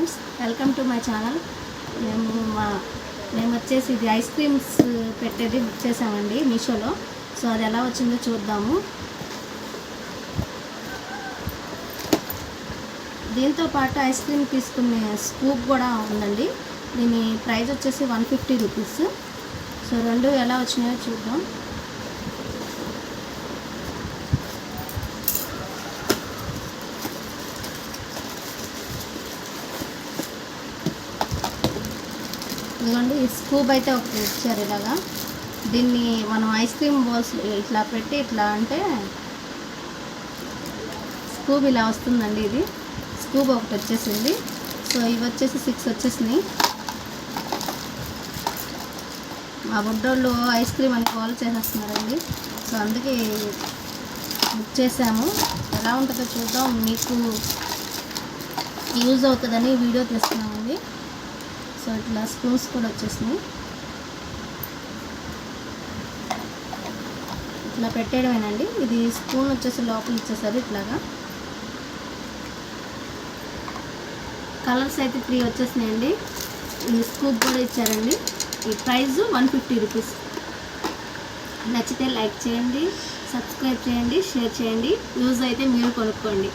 Friends, welcome to my channel. మేము వచ్చేసి ఇది ఐస్ క్రీమ్స్ పెట్టేది బుక్ చేసామండి మీషోలో. సో అది ఎలా వచ్చిందో చూద్దాము. దీంతో పాటు ఐస్ క్రీమ్ తీసుకునే స్కూప్ కూడా ఉందండి. దీని ప్రైస్ వచ్చేసి 150 రూపీస్. సో రెండు ఎలా వచ్చినాయో చూద్దాం. ఇదిగోండి, ఈ స్కూప్ అయితే ఒకటి ఇచ్చారు ఇలాగా. దీన్ని మనం ఐస్ క్రీమ్ బౌల్స్ ఇట్లా పెట్టి ఇట్లా అంటే స్కూప్ ఇలా వస్తుందండి. ఇది స్కూప్ ఒకటి వచ్చేసింది. సో ఇవి వచ్చేసి 6 వచ్చేసినాయి. మా బుడ్డోళ్ళు ఐస్ క్రీమ్ అని కాల్ చేసేస్తున్నారండి. సో అందుకే బుక్ చేసాము. ఎలా ఉంటుందో చూద్దాం, మీకు యూజ్ అవుతుందని వీడియో తీస్తున్నామండి. సో ఇట్లా స్పూన్స్ కూడా వచ్చేసినాయి. ఇట్లా పెట్టేయడమేనండి. ఇది స్పూన్ వచ్చేసి లోపల ఇచ్చేసారు ఇట్లాగా. కలర్స్ అయితే 3 వచ్చేసినాయండి. ఈ స్కూప్ కూడా ఇచ్చారండి. ఈ ప్రైస్ 150 రూపీస్. నచ్చితే లైక్ చేయండి, సబ్స్క్రైబ్ చేయండి, షేర్ చేయండి. యూజ్ అయితే మీరు కొనుక్కోండి.